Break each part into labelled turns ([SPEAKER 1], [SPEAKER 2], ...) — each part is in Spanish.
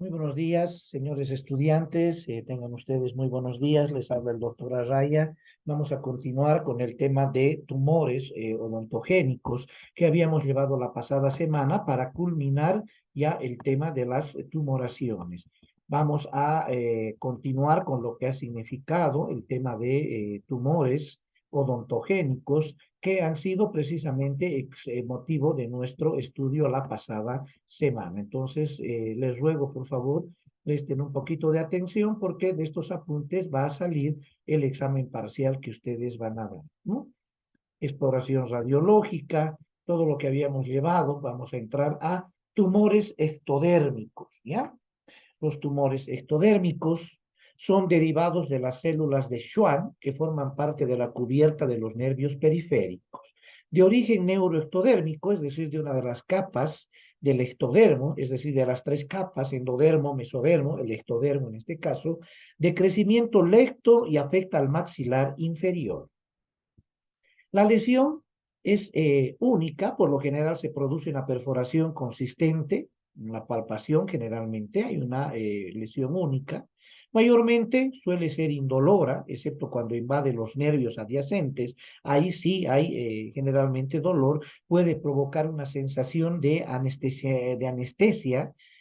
[SPEAKER 1] Muy buenos días, señores estudiantes. Tengan ustedes muy buenos días. Les habla el doctor Arraya. Vamos a continuar con el tema de tumores odontogénicos que habíamos llevado la pasada semana para culminar ya el tema de las tumoraciones. Vamos a continuar con lo que ha significado el tema de tumores odontogénicos que han sido precisamente motivo de nuestro estudio la pasada semana. Entonces, les ruego, por favor, presten un poquito de atención porque de estos apuntes va a salir el examen parcial que ustedes van a dar, ¿no? Exploración radiológica, todo lo que habíamos llevado, vamos a entrar a tumores ectodérmicos, ¿ya? Los tumores ectodérmicos son derivados de las células de Schwann que forman parte de la cubierta de los nervios periféricos. De origen neuroectodérmico, es decir, de una de las capas del ectodermo, es decir, de las tres capas, endodermo, mesodermo, el ectodermo en este caso, de crecimiento lento y afecta al maxilar inferior. La lesión es única, por lo general se produce una perforación consistente, la palpación generalmente hay una lesión única. Mayormente suele ser indolora, excepto cuando invade los nervios adyacentes. Ahí sí hay generalmente dolor, puede provocar una sensación de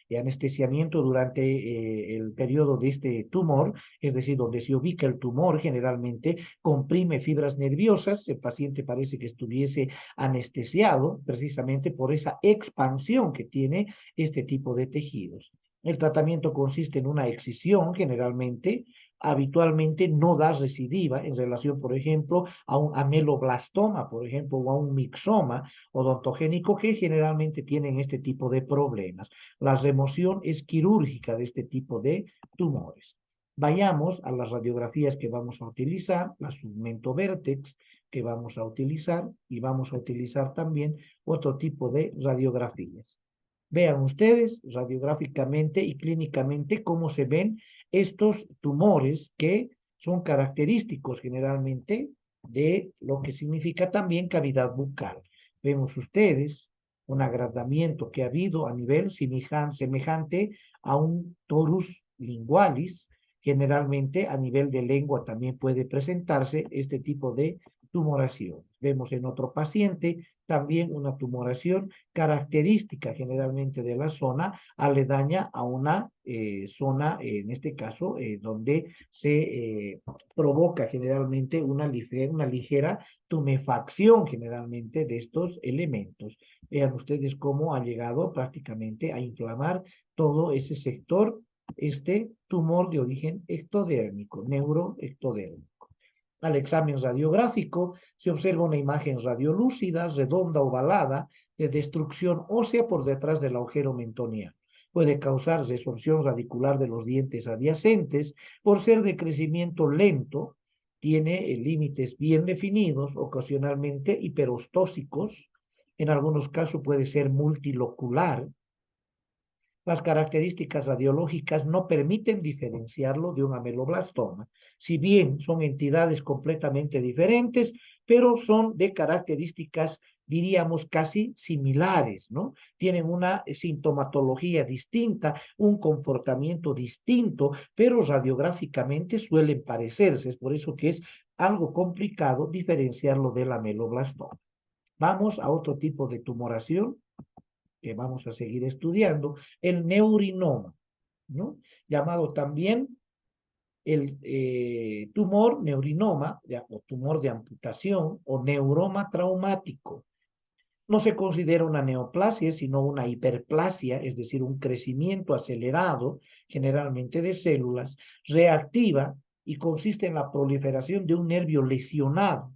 [SPEAKER 1] anestesiamiento durante el periodo de este tumor, es decir, donde se ubica el tumor generalmente comprime fibras nerviosas, el paciente parece que estuviese anestesiado precisamente por esa expansión que tiene este tipo de tejidos. El tratamiento consiste en una excisión generalmente, habitualmente no da recidiva en relación, por ejemplo, a un ameloblastoma, por ejemplo, o a un mixoma odontogénico que generalmente tienen este tipo de problemas. La remoción es quirúrgica de este tipo de tumores. Vayamos a las radiografías que vamos a utilizar, la Segmento Vertex que vamos a utilizar y vamos a utilizar también otro tipo de radiografías. Vean ustedes radiográficamente y clínicamente cómo se ven estos tumores que son característicos generalmente de lo que significa también cavidad bucal. Vemos ustedes un agrandamiento que ha habido a nivel semejante a un torus lingualis. Generalmente a nivel de lengua también puede presentarse este tipo de tumoración. Vemos en otro paciente también una tumoración característica generalmente de la zona aledaña a una zona, en este caso, donde se provoca generalmente una ligera tumefacción generalmente de estos elementos. Vean ustedes cómo ha llegado prácticamente a inflamar todo ese sector, este tumor de origen ectodérmico, neuroectodérmico. Al examen radiográfico se observa una imagen radiolúcida, redonda, ovalada, de destrucción ósea por detrás del agujero mentoniano. Puede causar resorción radicular de los dientes adyacentes por ser de crecimiento lento, tiene límites bien definidos, ocasionalmente hiperostósicos, en algunos casos puede ser multilocular. Las características radiológicas no permiten diferenciarlo de un ameloblastoma, si bien son entidades completamente diferentes, pero son de características, diríamos, casi similares, ¿no? Tienen una sintomatología distinta, un comportamiento distinto, pero radiográficamente suelen parecerse. Es por eso que es algo complicado diferenciarlo del ameloblastoma. Vamos a otro tipo de tumoración que vamos a seguir estudiando, el neurinoma, ¿no? Llamado también el tumor neurinoma o tumor de amputación o neuroma traumático. No se considera una neoplasia, sino una hiperplasia, es decir, un crecimiento acelerado, generalmente de células, reactiva y consiste en la proliferación de un nervio lesionado,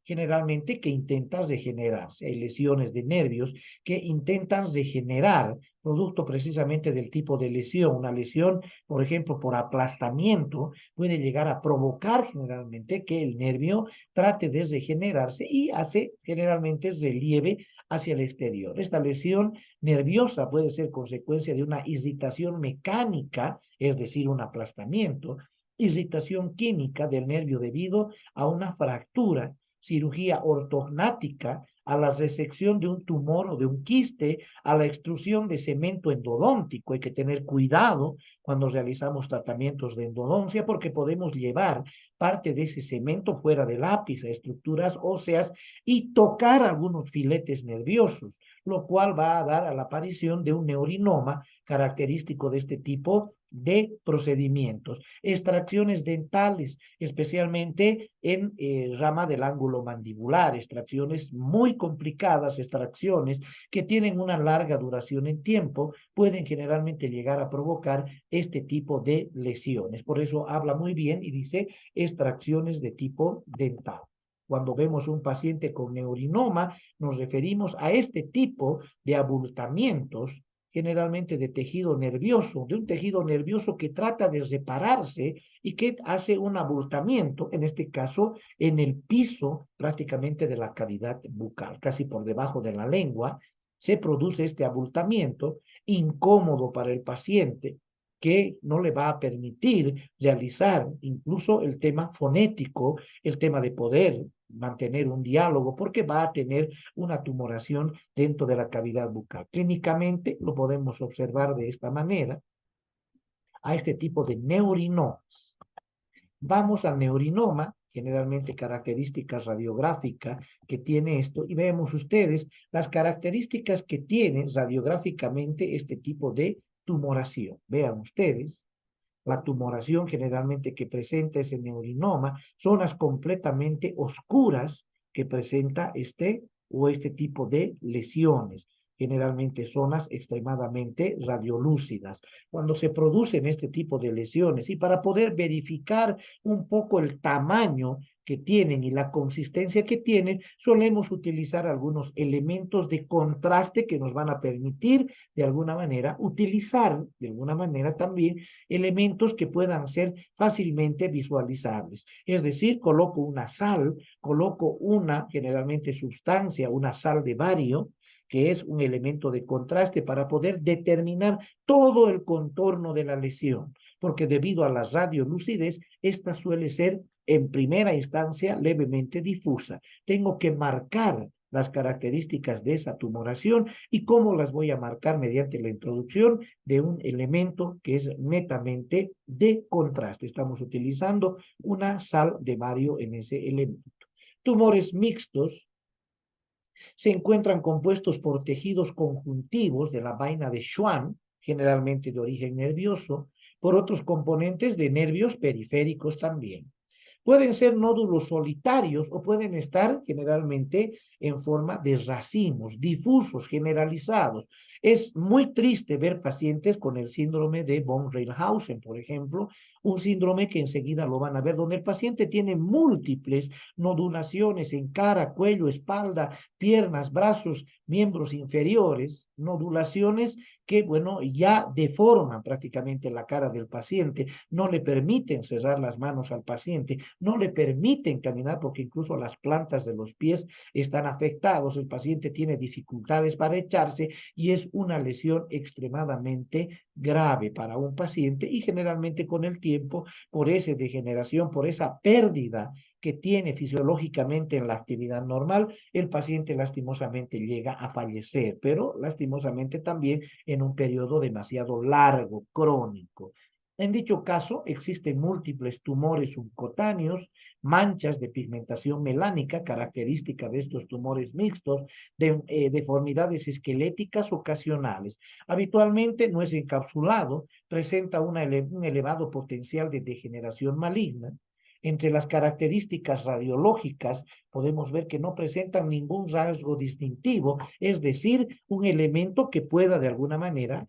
[SPEAKER 1] generalmente que intenta regenerarse. Hay lesiones de nervios que intentan regenerar, producto precisamente del tipo de lesión. Una lesión, por ejemplo, por aplastamiento, puede llegar a provocar generalmente que el nervio trate de regenerarse y hace generalmente relieve hacia el exterior. Esta lesión nerviosa puede ser consecuencia de una irritación mecánica, es decir, un aplastamiento, irritación química del nervio debido a una fractura, cirugía ortognática a la resección de un tumor o de un quiste, a la extrusión de cemento endodóntico. Hay que tener cuidado cuando realizamos tratamientos de endodoncia porque podemos llevar parte de ese cemento fuera del lápiz a estructuras óseas y tocar algunos filetes nerviosos, lo cual va a dar a la aparición de un neurinoma característico de este tipo de procedimientos. Extracciones dentales, especialmente en rama del ángulo mandibular, extracciones muy complicadas, extracciones que tienen una larga duración en tiempo, pueden generalmente llegar a provocar este tipo de lesiones. Por eso habla muy bien y dice extracciones de tipo dental. Cuando vemos un paciente con neurinoma, nos referimos a este tipo de abultamientos generalmente de tejido nervioso, de un tejido nervioso que trata de repararse y que hace un abultamiento, en este caso, en el piso prácticamente de la cavidad bucal, casi por debajo de la lengua, se produce este abultamiento incómodo para el paciente que no le va a permitir realizar incluso el tema fonético, el tema de poder mantener un diálogo, porque va a tener una tumoración dentro de la cavidad bucal. Clínicamente lo podemos observar de esta manera a este tipo de neurinomas. Vamos al neurinoma, generalmente características radiográficas que tiene esto, y vemos ustedes las características que tiene radiográficamente este tipo de tumoración. Vean ustedes, la tumoración generalmente que presenta ese neurinoma, zonas completamente oscuras que presenta este tipo de lesiones, generalmente zonas extremadamente radiolúcidas. Cuando se producen este tipo de lesiones y para poder verificar un poco el tamaño que tienen y la consistencia que tienen, solemos utilizar algunos elementos de contraste que nos van a permitir de alguna manera utilizar de alguna manera también elementos que puedan ser fácilmente visualizables. Es decir, coloco una sal, coloco una generalmente sustancia, una sal de bario, que es un elemento de contraste para poder determinar todo el contorno de la lesión, porque debido a la radiolucidez, esta suele ser en primera instancia levemente difusa. Tengo que marcar las características de esa tumoración y cómo las voy a marcar mediante la introducción de un elemento que es netamente de contraste. Estamos utilizando una sal de bario en ese elemento. Tumores mixtos se encuentran compuestos por tejidos conjuntivos de la vaina de Schwann, generalmente de origen nervioso, por otros componentes de nervios periféricos también. Pueden ser nódulos solitarios o pueden estar generalmente en forma de racimos, difusos, generalizados. Es muy triste ver pacientes con el síndrome de von Reilhausen, por ejemplo, un síndrome que enseguida lo van a ver, donde el paciente tiene múltiples nodulaciones en cara, cuello, espalda, piernas, brazos, miembros inferiores, nodulaciones que, bueno, ya deforman prácticamente la cara del paciente, no le permiten cerrar las manos al paciente, no le permiten caminar porque incluso las plantas de los pies están afectados, el paciente tiene dificultades para echarse y es una lesión extremadamente grave para un paciente y generalmente con el tiempo, por esa degeneración, por esa pérdida que tiene fisiológicamente en la actividad normal, el paciente lastimosamente llega a fallecer, pero lastimosamente también en un periodo demasiado largo, crónico. En dicho caso, existen múltiples tumores subcutáneos, manchas de pigmentación melánica, característica de estos tumores mixtos, deformidades esqueléticas ocasionales. Habitualmente no es encapsulado, presenta un elevado potencial de degeneración maligna. Entre las características radiológicas podemos ver que no presentan ningún rasgo distintivo, es decir, un elemento que pueda de alguna manera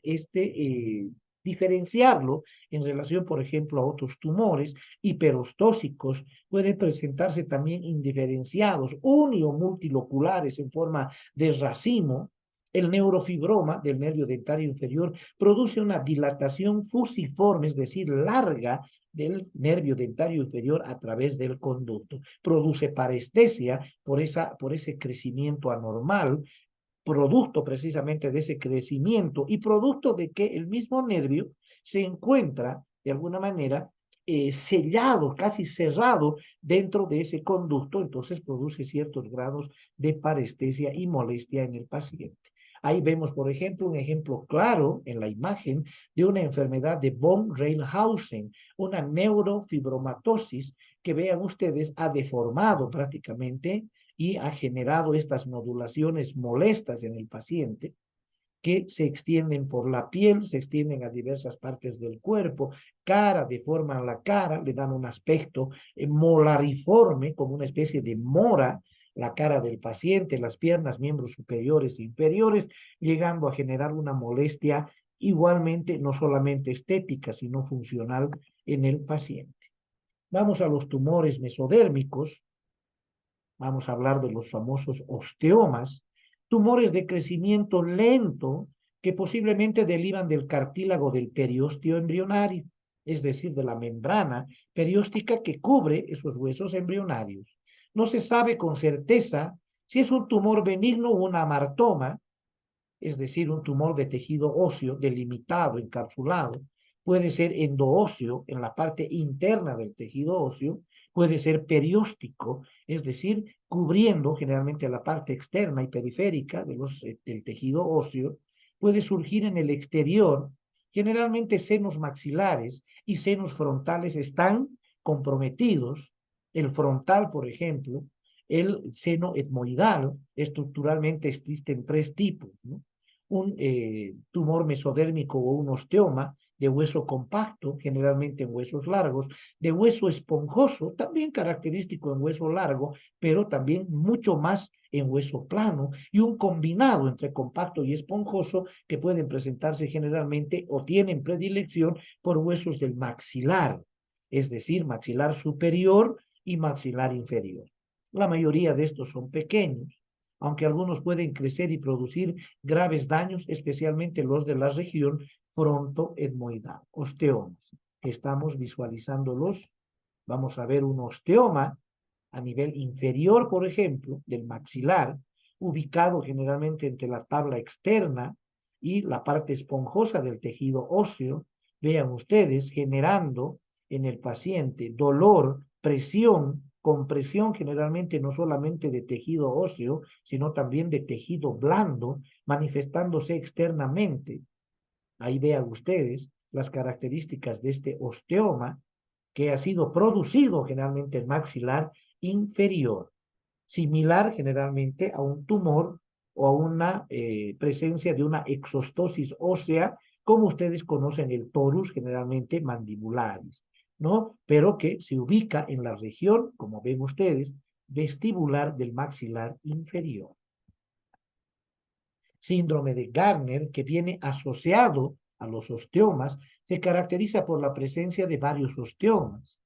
[SPEAKER 1] diferenciarlo en relación, por ejemplo, a otros tumores hiperostóxicos. Pueden presentarse también indiferenciados, uni o multiloculares en forma de racimo. El neurofibroma del nervio dentario inferior produce una dilatación fusiforme, es decir, larga del nervio dentario inferior a través del conducto. Produce parestesia por ese crecimiento anormal, producto precisamente de ese crecimiento y producto de que el mismo nervio se encuentra de alguna manera sellado, casi cerrado dentro de ese conducto, entonces produce ciertos grados de parestesia y molestia en el paciente. Ahí vemos, por ejemplo, un ejemplo claro en la imagen de una enfermedad de von Reilhausen, una neurofibromatosis que vean ustedes ha deformado prácticamente y ha generado estas nodulaciones molestas en el paciente que se extienden por la piel, se extienden a diversas partes del cuerpo, deforman la cara, le dan un aspecto molariforme, como una especie de mora, la cara del paciente, las piernas, miembros superiores e inferiores, llegando a generar una molestia igualmente no solamente estética, sino funcional en el paciente. Vamos a los tumores mesodérmicos, vamos a hablar de los famosos osteomas, tumores de crecimiento lento que posiblemente derivan del cartílago del periósteo embrionario, es decir, de la membrana perióstica que cubre esos huesos embrionarios. No se sabe con certeza si es un tumor benigno o un amartoma, es decir, un tumor de tejido óseo delimitado, encapsulado, puede ser endoóseo en la parte interna del tejido óseo, puede ser perióstico, es decir, cubriendo generalmente la parte externa y periférica del tejido óseo, puede surgir en el exterior, generalmente senos maxilares y senos frontales están comprometidos, el frontal, por ejemplo, el seno etmoidal, estructuralmente existen tres tipos, ¿no? Un tumor mesodérmico o un osteoma de hueso compacto, generalmente en huesos largos, de hueso esponjoso, también característico en hueso largo, pero también mucho más en hueso plano, y un combinado entre compacto y esponjoso que pueden presentarse generalmente o tienen predilección por huesos del maxilar, es decir, maxilar superior y maxilar inferior. La mayoría de estos son pequeños, aunque algunos pueden crecer y producir graves daños, especialmente los de la región frontoetmoidal, osteomas, que estamos visualizándolos. Vamos a ver un osteoma a nivel inferior, por ejemplo, del maxilar, ubicado generalmente entre la tabla externa y la parte esponjosa del tejido óseo. Vean ustedes, generando en el paciente dolor, presión, compresión generalmente no solamente de tejido óseo, sino también de tejido blando, manifestándose externamente. Ahí vean ustedes las características de este osteoma que ha sido producido generalmente en maxilar inferior, similar generalmente a un tumor o a una presencia de una exostosis ósea, como ustedes conocen el torus generalmente mandibularis, ¿no? Pero que se ubica en la región, como ven ustedes, vestibular del maxilar inferior. Síndrome de Gardner, que viene asociado a los osteomas, se caracteriza por la presencia de varios osteomas.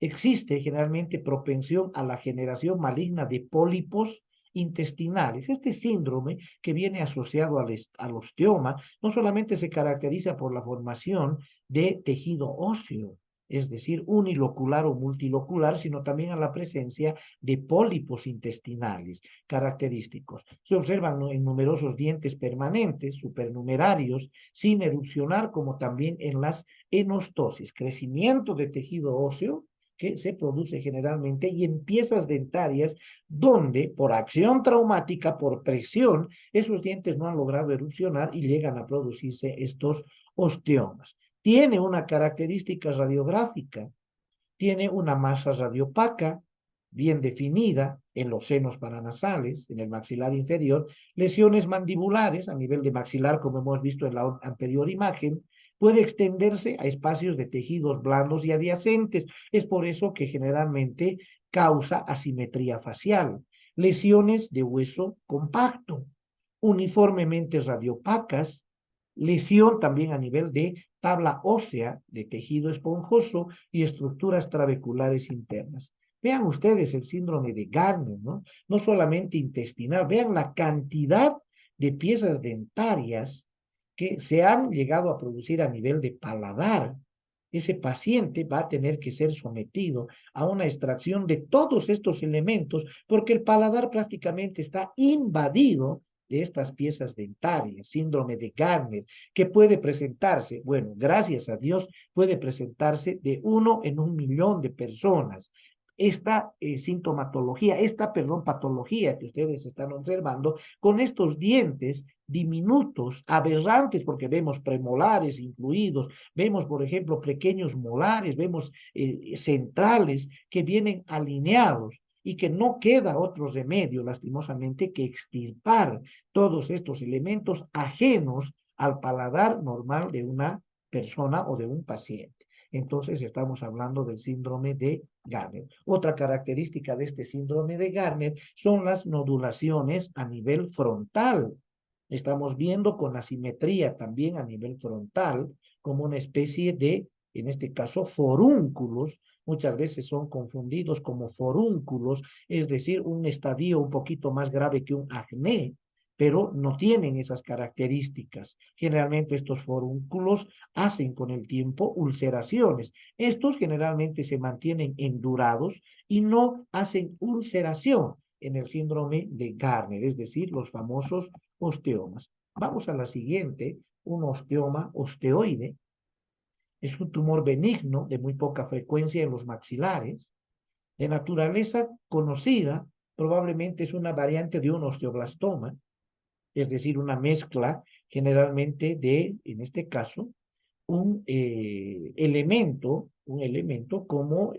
[SPEAKER 1] Existe generalmente propensión a la generación maligna de pólipos intestinales. Este síndrome, que viene asociado al osteoma, no solamente se caracteriza por la formación de tejido óseo, es decir, unilocular o multilocular, sino también a la presencia de pólipos intestinales característicos. Se observan en numerosos dientes permanentes, supernumerarios, sin erupcionar, como también en las enostosis, crecimiento de tejido óseo que se produce generalmente y en piezas dentarias donde por acción traumática, por presión, esos dientes no han logrado erupcionar y llegan a producirse estos osteomas. Tiene una característica radiográfica, tiene una masa radiopaca bien definida en los senos paranasales, en el maxilar inferior, lesiones mandibulares a nivel de maxilar, como hemos visto en la anterior imagen, puede extenderse a espacios de tejidos blandos y adyacentes. Es por eso que generalmente causa asimetría facial. Lesiones de hueso compacto, uniformemente radiopacas, lesión también a nivel de tabla ósea, de tejido esponjoso y estructuras trabeculares internas. Vean ustedes el síndrome de Gardner, ¿no? No solamente intestinal, vean la cantidad de piezas dentarias que se han llegado a producir a nivel de paladar. Ese paciente va a tener que ser sometido a una extracción de todos estos elementos porque el paladar prácticamente está invadido de estas piezas dentarias, síndrome de Gardner, que puede presentarse, bueno, gracias a Dios, puede presentarse de 1 en 1 millón de personas. Esta sintomatología, perdón, patología que ustedes están observando, con estos dientes diminutos, aberrantes, porque vemos premolares incluidos, vemos, por ejemplo, pequeños molares, vemos centrales que vienen alineados y que no queda otro remedio, lastimosamente, que extirpar todos estos elementos ajenos al paladar normal de una persona o de un paciente. Entonces estamos hablando del síndrome de Gardner. Otra característica de este síndrome de Gardner son las nodulaciones a nivel frontal. Estamos viendo con asimetría también a nivel frontal, como una especie de, en este caso, forúnculos. Muchas veces son confundidos como forúnculos, es decir, un estadio un poquito más grave que un acné, pero no tienen esas características. Generalmente estos forúnculos hacen con el tiempo ulceraciones. Estos generalmente se mantienen endurados y no hacen ulceración en el síndrome de Gardner, es decir, los famosos osteomas. Vamos a la siguiente, un osteoma osteoide. Es un tumor benigno de muy poca frecuencia en los maxilares, de naturaleza conocida, probablemente es una variante de un osteoblastoma, es decir, una mezcla generalmente de, en este caso, un elemento como,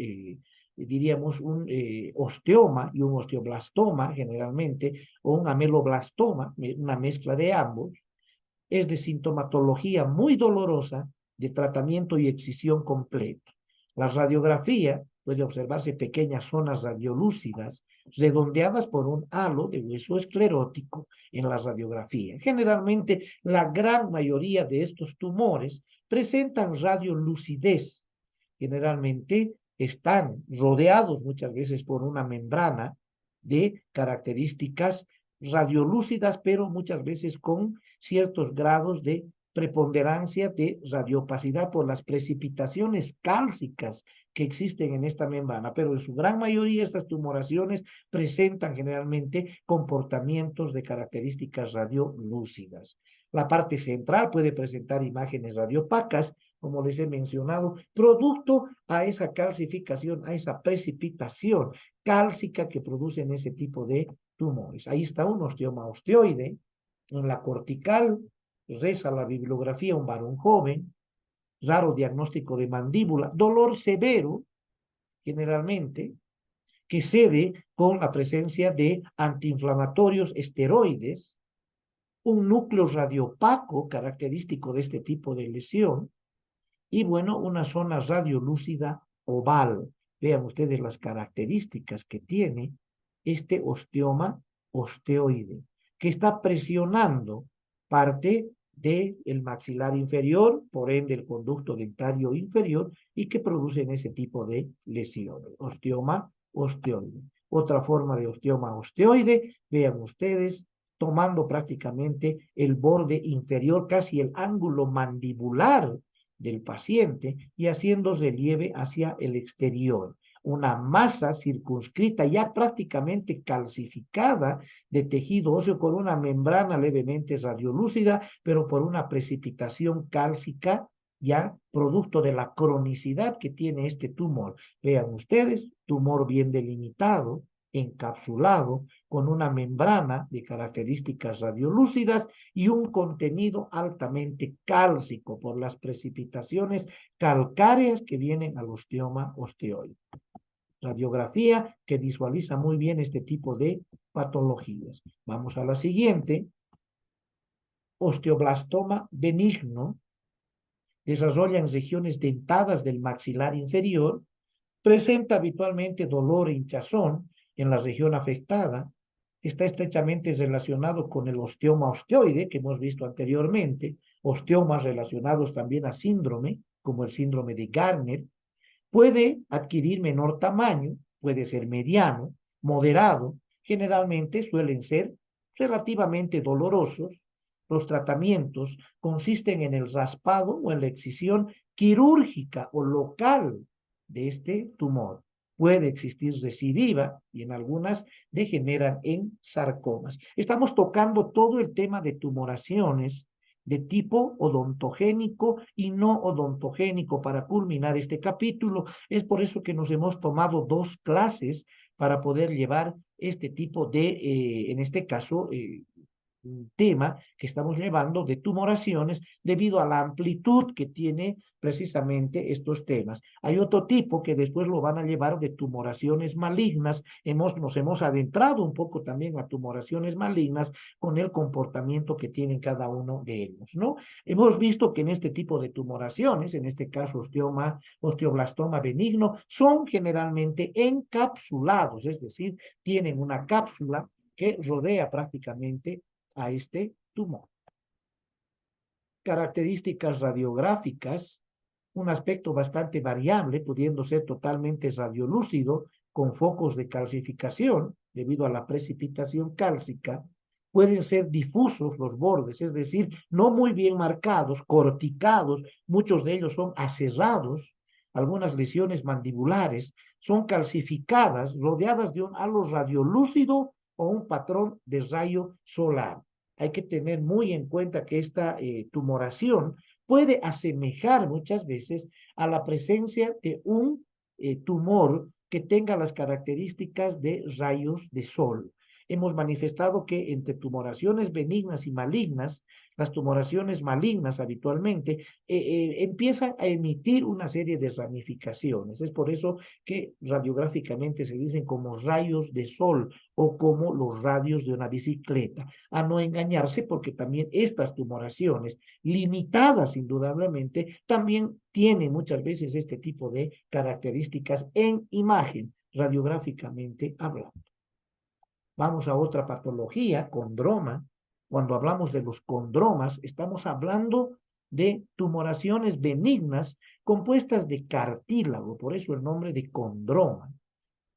[SPEAKER 1] diríamos, un osteoma y un osteoblastoma generalmente, o un ameloblastoma, una mezcla de ambos, es de sintomatología muy dolorosa, de tratamiento y excisión completa. La radiografía puede observarse pequeñas zonas radiolúcidas redondeadas por un halo de hueso esclerótico en la radiografía. Generalmente, la gran mayoría de estos tumores presentan radiolucidez. Generalmente están rodeados muchas veces por una membrana de características radiolúcidas, pero muchas veces con ciertos grados de preponderancia de radiopacidad por las precipitaciones cálcicas que existen en esta membrana, pero en su gran mayoría estas tumoraciones presentan generalmente comportamientos de características radiolúcidas. La parte central puede presentar imágenes radiopacas, como les he mencionado, producto a esa calcificación, a esa precipitación cálcica que producen ese tipo de tumores. Ahí está un osteoma osteoide, en la cortical, reza la bibliografía, un varón joven, raro diagnóstico de mandíbula, dolor severo, generalmente, que se ve con la presencia de antiinflamatorios esteroides, un núcleo radiopaco característico de este tipo de lesión, y bueno, una zona radiolúcida oval. Vean ustedes las características que tiene este osteoma osteoide, que está presionando parte del maxilar inferior, por ende el conducto dentario inferior, y que producen ese tipo de lesiones. Osteoma osteoide. Otra forma de osteoma osteoide, vean ustedes, tomando prácticamente el borde inferior, casi el ángulo mandibular del paciente y haciendo relieve hacia el exterior. Una masa circunscrita, ya prácticamente calcificada de tejido óseo con una membrana levemente radiolúcida, pero por una precipitación cálcica ya producto de la cronicidad que tiene este tumor. Vean ustedes, tumor bien delimitado, encapsulado, con una membrana de características radiolúcidas y un contenido altamente cálcico por las precipitaciones calcáreas que vienen al osteoma osteoide. Radiografía que visualiza muy bien este tipo de patologías. Vamos a la siguiente. Osteoblastoma benigno desarrolla en regiones dentadas del maxilar inferior, presenta habitualmente dolor e hinchazón en la región afectada, está estrechamente relacionado con el osteoma osteoide que hemos visto anteriormente, osteomas relacionados también a síndrome, como el síndrome de Gardner, puede adquirir menor tamaño, puede ser mediano, moderado, generalmente suelen ser relativamente dolorosos. Los tratamientos consisten en el raspado o en la excisión quirúrgica o local de este tumor. puede existir recidiva y en algunas degeneran en sarcomas. Estamos tocando todo el tema de tumoraciones de tipo odontogénico y no odontogénico para culminar este capítulo. Es por eso que nos hemos tomado 2 clases para poder llevar este tipo de, en este caso, un tema que estamos llevando de tumoraciones debido a la amplitud que tiene precisamente estos temas. Hay otro tipo que después lo van a llevar de tumoraciones malignas. Nos hemos adentrado un poco también a tumoraciones malignas con el comportamiento que tienen cada uno de ellos, ¿no? Hemos visto que en este tipo de tumoraciones, en este caso osteoblastoma benigno, son generalmente encapsulados, es decir, tienen una cápsula que rodea prácticamente a este tumor. Características radiográficas, un aspecto bastante variable, pudiendo ser totalmente radiolúcido, con focos de calcificación debido a la precipitación cálcica. Pueden ser difusos los bordes, es decir, no muy bien marcados, corticados, muchos de ellos son aserrados, algunas lesiones mandibulares, son calcificadas, rodeadas de un halo radiolúcido o un patrón de rayo solar. Hay que tener muy en cuenta que esta tumoración puede asemejar muchas veces a la presencia de un tumor que tenga las características de rayos de sol. Hemos manifestado que entre tumoraciones benignas y malignas, las tumoraciones malignas habitualmente empiezan a emitir una serie de ramificaciones. Es por eso que radiográficamente se dicen como rayos de sol o como los radios de una bicicleta. A no engañarse porque también estas tumoraciones, limitadas indudablemente, también tienen muchas veces este tipo de características en imagen, radiográficamente hablando. Vamos a otra patología, condroma. Cuando hablamos de los condromas, estamos hablando de tumoraciones benignas compuestas de cartílago, por eso el nombre de condroma.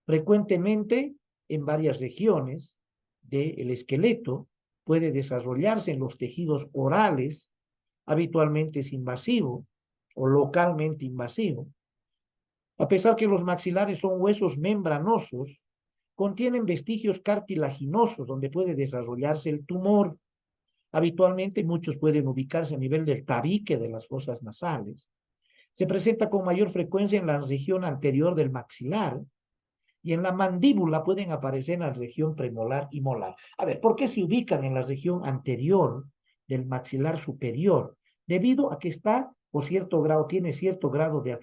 [SPEAKER 1] Frecuentemente en varias regiones del esqueleto, puede desarrollarse en los tejidos orales, habitualmente es invasivo o localmente invasivo. A pesar que los maxilares son huesos membranosos, contienen vestigios cartilaginosos donde puede desarrollarse el tumor. Habitualmente muchos pueden ubicarse a nivel del tabique de las fosas nasales. Se presenta con mayor frecuencia en la región anterior del maxilar y en la mandíbula pueden aparecer en la región premolar y molar. A ver, ¿por qué se ubican en la región anterior del maxilar superior? Debido a que está, o cierto grado, tiene cierto grado de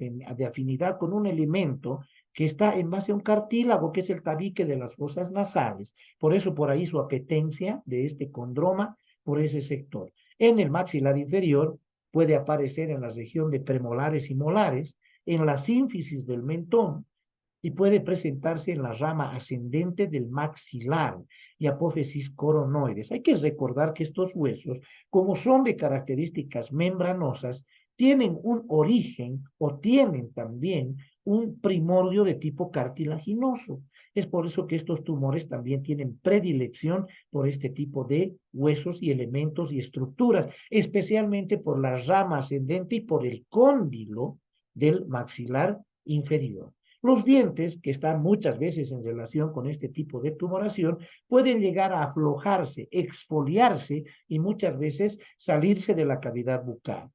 [SPEAKER 1] afinidad con un elemento que está en base a un cartílago, que es el tabique de las fosas nasales. Por eso, por ahí su apetencia de este condroma por ese sector. En el maxilar inferior puede aparecer en la región de premolares y molares, en la sínfisis del mentón, y puede presentarse en la rama ascendente del maxilar y apófisis coronoides. Hay que recordar que estos huesos, como son de características membranosas, tienen un origen o tienen también un primordio de tipo cartilaginoso. Es por eso que estos tumores también tienen predilección por este tipo de huesos y elementos y estructuras, especialmente por la rama ascendente y por el cóndilo del maxilar inferior. Los dientes, que están muchas veces en relación con este tipo de tumoración, pueden llegar a aflojarse, exfoliarse y muchas veces salirse de la cavidad bucal.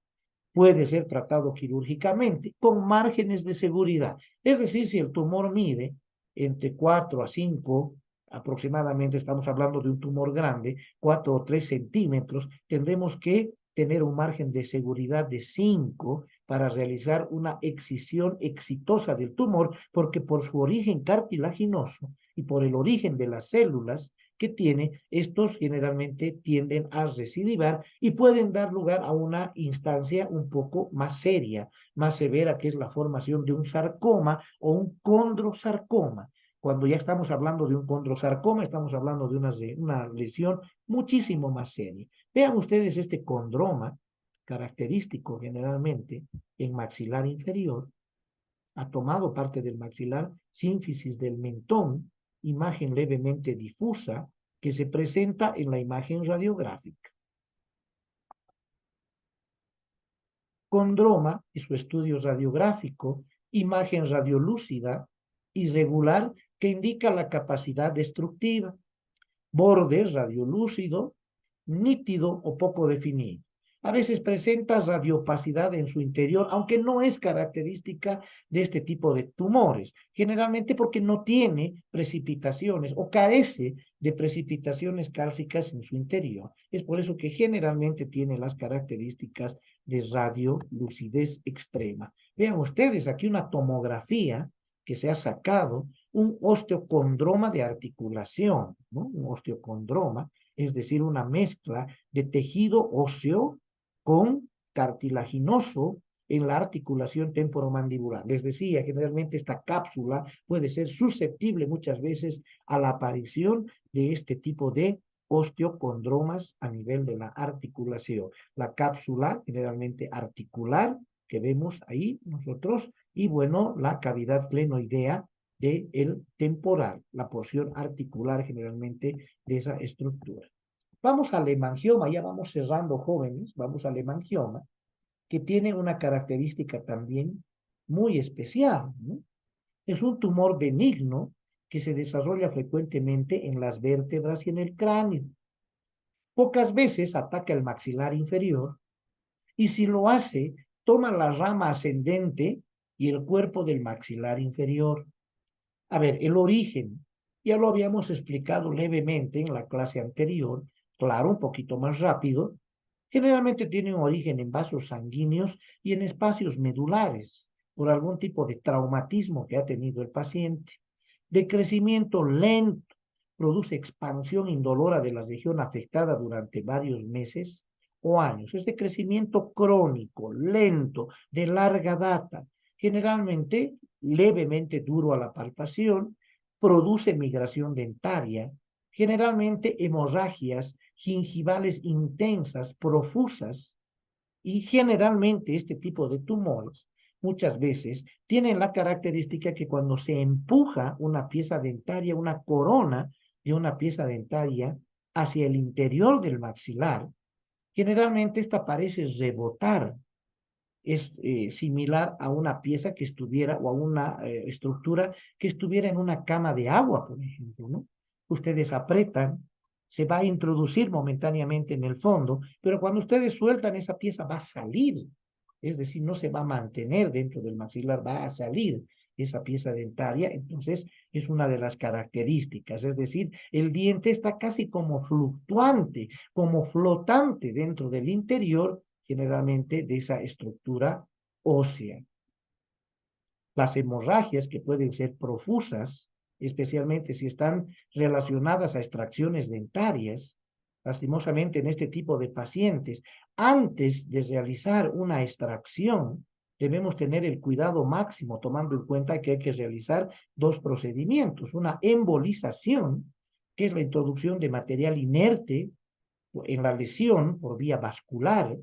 [SPEAKER 1] Puede ser tratado quirúrgicamente con márgenes de seguridad. Es decir, si el tumor mide entre 4 a 5, aproximadamente estamos hablando de un tumor grande, 4 o 3 centímetros, tendremos que tener un margen de seguridad de 5 para realizar una excisión exitosa del tumor, porque por su origen cartilaginoso y por el origen de las células que tiene, estos generalmente tienden a recidivar y pueden dar lugar a una instancia un poco más seria, más severa, que es la formación de un sarcoma o un condrosarcoma. Cuando ya estamos hablando de un condrosarcoma, estamos hablando de una lesión muchísimo más seria. Vean ustedes este condroma, característico generalmente en maxilar inferior, ha tomado parte del maxilar, sínfisis del mentón, imagen levemente difusa, que se presenta en la imagen radiográfica. Condroma y su estudio radiográfico, imagen radiolúcida, irregular que indica la capacidad destructiva, borde radiolúcido, nítido o poco definido. A veces presenta radiopacidad en su interior, aunque no es característica de este tipo de tumores, generalmente porque no tiene precipitaciones o carece de precipitaciones cálcicas en su interior. Es por eso que generalmente tiene las características de radiolucidez extrema. Vean ustedes aquí una tomografía que se ha sacado, un osteocondroma de articulación, ¿no? Un osteocondroma, es decir, una mezcla de tejido óseo con cartilaginoso en la articulación temporomandibular. Les decía, generalmente esta cápsula puede ser susceptible muchas veces a la aparición de este tipo de osteocondromas a nivel de la articulación. La cápsula generalmente articular que vemos ahí nosotros y bueno, la cavidad glenoidea del temporal, la porción articular generalmente de esa estructura. Vamos al hemangioma, ya vamos cerrando jóvenes, vamos al hemangioma, que tiene una característica también muy especial, ¿no? Es un tumor benigno que se desarrolla frecuentemente en las vértebras y en el cráneo. Pocas veces ataca el maxilar inferior y si lo hace, toma la rama ascendente y el cuerpo del maxilar inferior. A ver, el origen, ya lo habíamos explicado levemente en la clase anterior, claro, un poquito más rápido. Generalmente tiene un origen en vasos sanguíneos y en espacios medulares, por algún tipo de traumatismo que ha tenido el paciente. De crecimiento lento, produce expansión indolora de la región afectada durante varios meses o años. Es de crecimiento crónico, lento, de larga data, generalmente levemente duro a la palpación, produce migración dentaria, generalmente hemorragias gingivales intensas, profusas, y generalmente este tipo de tumores muchas veces tienen la característica que cuando se empuja una pieza dentaria, una corona de una pieza dentaria hacia el interior del maxilar, generalmente esta parece rebotar. Es similar a una pieza que estuviera o a una estructura que estuviera en una cama de agua, por ejemplo, ¿no? Ustedes apretan, se va a introducir momentáneamente en el fondo, pero cuando ustedes sueltan esa pieza va a salir, es decir, no se va a mantener dentro del maxilar, va a salir esa pieza dentaria, entonces es una de las características, es decir, el diente está casi como fluctuante, como flotante dentro del interior generalmente de esa estructura ósea. Las hemorragias que pueden ser profusas, especialmente si están relacionadas a extracciones dentarias, lastimosamente en este tipo de pacientes, antes de realizar una extracción, debemos tener el cuidado máximo, tomando en cuenta que hay que realizar dos procedimientos, una embolización, que es la introducción de material inerte en la lesión por vía vascular,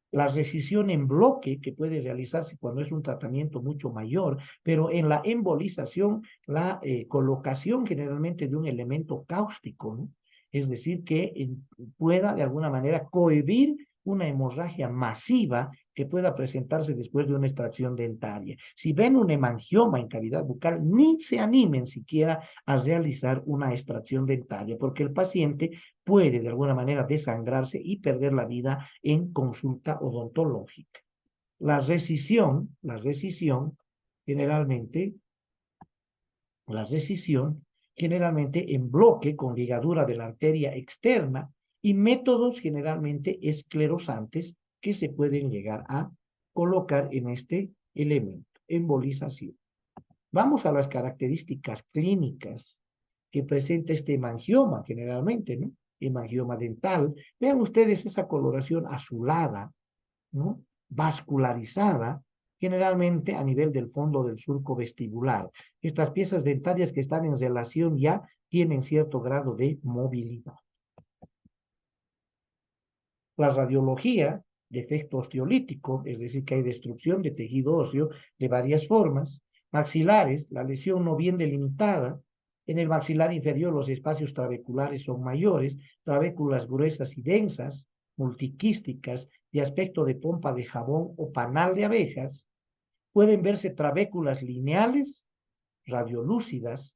[SPEAKER 1] la rescisión en bloque, que puede realizarse cuando es un tratamiento mucho mayor, pero en la embolización, la colocación generalmente de un elemento cáustico, ¿no? Es decir, que pueda de alguna manera cohibir una hemorragia masiva que pueda presentarse después de una extracción dentaria. Si ven un hemangioma en cavidad bucal, ni se animen siquiera a realizar una extracción dentaria, porque el paciente puede de alguna manera desangrarse y perder la vida en consulta odontológica. La recisión generalmente, la recisión generalmente en bloque con ligadura de la arteria externa y métodos generalmente esclerosantes que se pueden llegar a colocar en este elemento, embolización. Vamos a las características clínicas que presenta este hemangioma generalmente, ¿no? Hemangioma dental. Vean ustedes esa coloración azulada, ¿no? Vascularizada, generalmente a nivel del fondo del surco vestibular. Estas piezas dentarias que están en relación ya tienen cierto grado de movilidad. La radiología de efecto osteolítico, es decir, que hay destrucción de tejido óseo de varias formas. Maxilares, la lesión no bien delimitada. En el maxilar inferior los espacios trabeculares son mayores, trabéculas gruesas y densas, multiquísticas, de aspecto de pompa de jabón o panal de abejas. Pueden verse trabéculas lineales, radiolúcidas.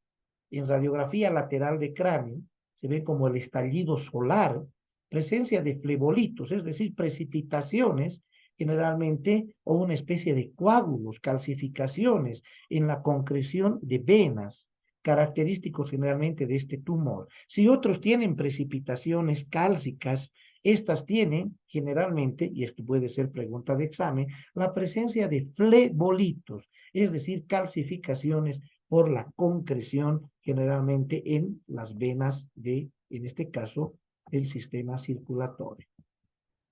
[SPEAKER 1] En radiografía lateral de cráneo se ve como el estallido solar, presencia de flebolitos, es decir, precipitaciones generalmente o una especie de coágulos, calcificaciones en la concreción de venas, característicos generalmente de este tumor. Si otros tienen precipitaciones cálcicas, estas tienen generalmente, y esto puede ser pregunta de examen, la presencia de flebolitos, es decir, calcificaciones por la concreción generalmente en las venas de, en este caso, el sistema circulatorio.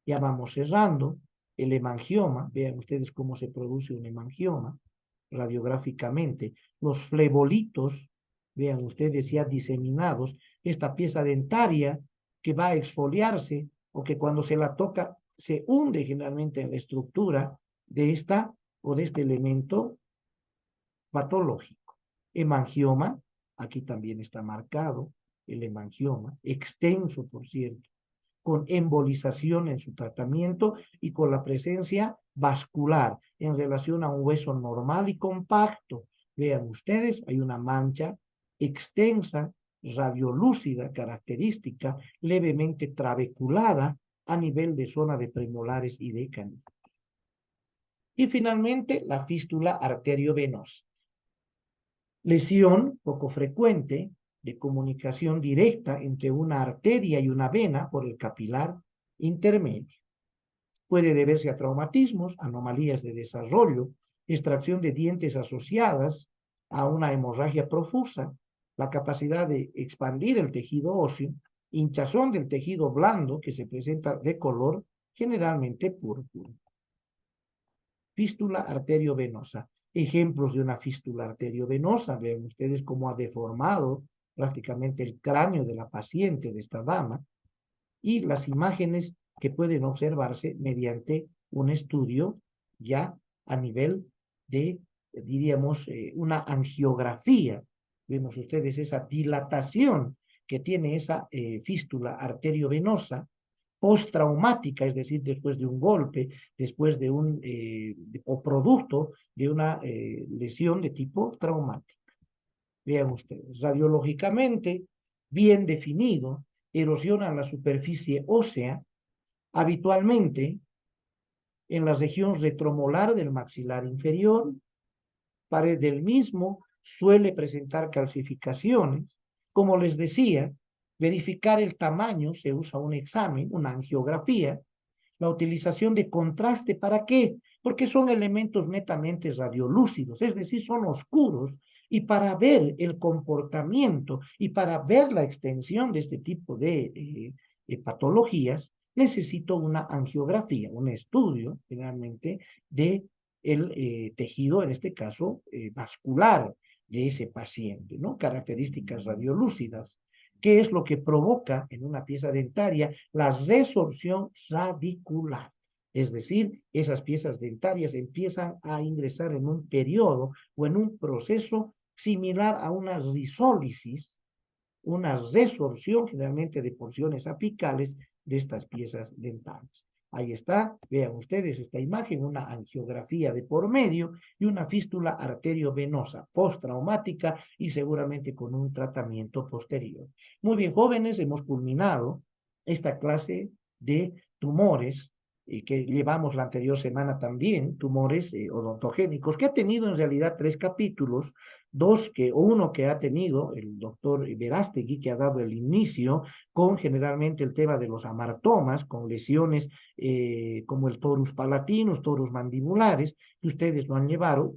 [SPEAKER 1] Ya vamos cerrando. El hemangioma, vean ustedes cómo se produce un hemangioma radiográficamente. Los flebolitos, vean ustedes ya diseminados, esta pieza dentaria que va a exfoliarse o que cuando se la toca se hunde generalmente en la estructura de esta o de este elemento patológico. Hemangioma, aquí también está marcado el hemangioma, extenso por cierto, con embolización en su tratamiento y con la presencia vascular en relación a un hueso normal y compacto. Vean ustedes, hay una mancha extensa, radiolúcida, característica, levemente trabeculada a nivel de zona de premolares y de canino. Y finalmente, la fístula arteriovenosa. Lesión poco frecuente de comunicación directa entre una arteria y una vena por el capilar intermedio. Puede deberse a traumatismos, anomalías de desarrollo, extracción de dientes asociadas a una hemorragia profusa, la capacidad de expandir el tejido óseo, hinchazón del tejido blando que se presenta de color generalmente púrpura. Fístula arteriovenosa. Ejemplos de una fístula arteriovenosa, vean ustedes cómo ha deformado prácticamente el cráneo de la paciente, de esta dama, y las imágenes que pueden observarse mediante un estudio ya a nivel de, diríamos, una angiografía. Vemos ustedes esa dilatación que tiene esa fístula arteriovenosa postraumática, es decir, después de un golpe, después de un, o producto de una lesión de tipo traumático. Vean ustedes, radiológicamente bien definido, erosiona la superficie ósea, habitualmente en la región retromolar del maxilar inferior, pared del mismo suele presentar calcificaciones. Como les decía, verificar el tamaño, se usa un examen, una angiografía, la utilización de contraste, ¿para qué? Porque son elementos netamente radiolúcidos, es decir, son oscuros, y para ver el comportamiento y para ver la extensión de este tipo de patologías, necesito una angiografía, un estudio, generalmente, de el tejido, en este caso, vascular de ese paciente, ¿no? Características radiolúcidas. ¿Qué es lo que provoca en una pieza dentaria? La resorción radicular. Es decir, esas piezas dentarias empiezan a ingresar en un periodo o en un proceso similar a una risólisis, una resorción generalmente de porciones apicales de estas piezas dentales. Ahí está, vean ustedes esta imagen, una angiografía de por medio y una fístula arteriovenosa postraumática y seguramente con un tratamiento posterior. Muy bien, jóvenes, hemos culminado esta clase de tumores que llevamos la anterior semana también, tumores odontogénicos, que ha tenido en realidad 3 capítulos, uno que ha tenido el doctor Verástegui, que ha dado el inicio con generalmente el tema de los amartomas, con lesiones como el torus palatinus, torus mandibulares, que ustedes lo han llevado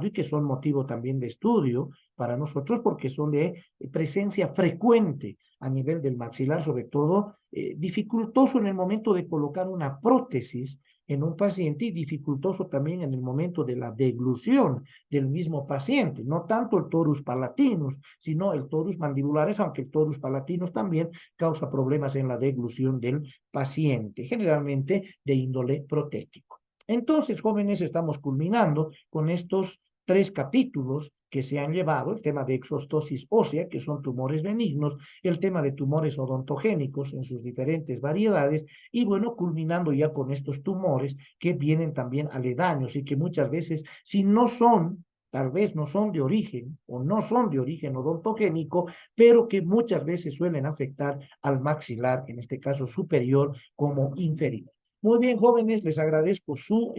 [SPEAKER 1] y que son motivo también de estudio para nosotros porque son de presencia frecuente a nivel del maxilar, sobre todo dificultoso en el momento de colocar una prótesis en un paciente y dificultoso también en el momento de la deglución del mismo paciente, no tanto el torus palatinus, sino el torus mandibulares, aunque el torus palatinus también causa problemas en la deglución del paciente, generalmente de índole protético. Entonces, jóvenes, estamos culminando con estos 3 capítulos que se han llevado, el tema de exostosis ósea, que son tumores benignos, el tema de tumores odontogénicos en sus diferentes variedades, y bueno, culminando ya con estos tumores que vienen también aledaños y que muchas veces, si no son tal vez no son de origen o no son de origen odontogénico, pero que muchas veces suelen afectar al maxilar, en este caso superior como inferior. Muy bien, jóvenes, les agradezco su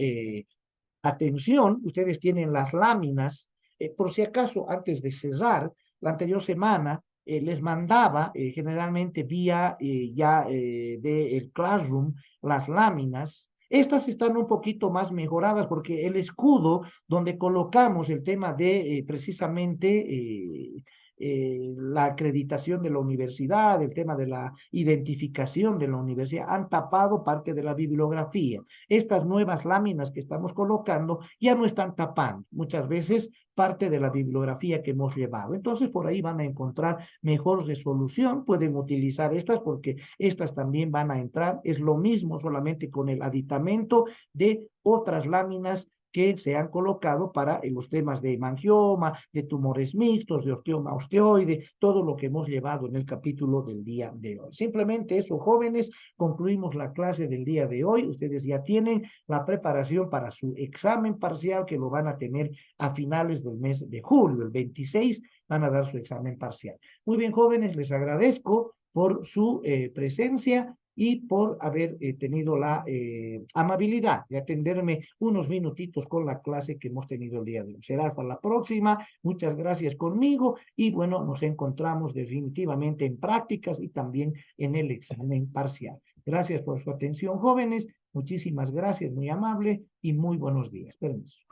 [SPEAKER 1] atención. Ustedes tienen las láminas. Por si acaso, antes de cerrar, la anterior semana les mandaba generalmente vía ya del Classroom las láminas. Estas están un poquito más mejoradas porque el escudo donde colocamos el tema de precisamente la acreditación de la universidad, el tema de la identificación de la universidad, han tapado parte de la bibliografía. Estas nuevas láminas que estamos colocando ya no están tapando muchas veces parte de la bibliografía que hemos llevado. Entonces, por ahí van a encontrar mejor resolución. Pueden utilizar estas porque estas también van a entrar. Es lo mismo, solamente con el aditamento de otras láminas que se han colocado para los temas de hemangioma, de tumores mixtos, de osteoma osteoide, todo lo que hemos llevado en el capítulo del día de hoy. Simplemente eso, jóvenes, concluimos la clase del día de hoy. Ustedes ya tienen la preparación para su examen parcial que lo van a tener a finales del mes de julio, el 26 van a dar su examen parcial. Muy bien, jóvenes, les agradezco por su presencia y por haber tenido la amabilidad de atenderme unos minutitos con la clase que hemos tenido el día de hoy. Será hasta la próxima. Muchas gracias conmigo y bueno, nos encontramos definitivamente en prácticas y también en el examen parcial. Gracias por su atención, jóvenes. Muchísimas gracias, muy amable y muy buenos días. Permiso.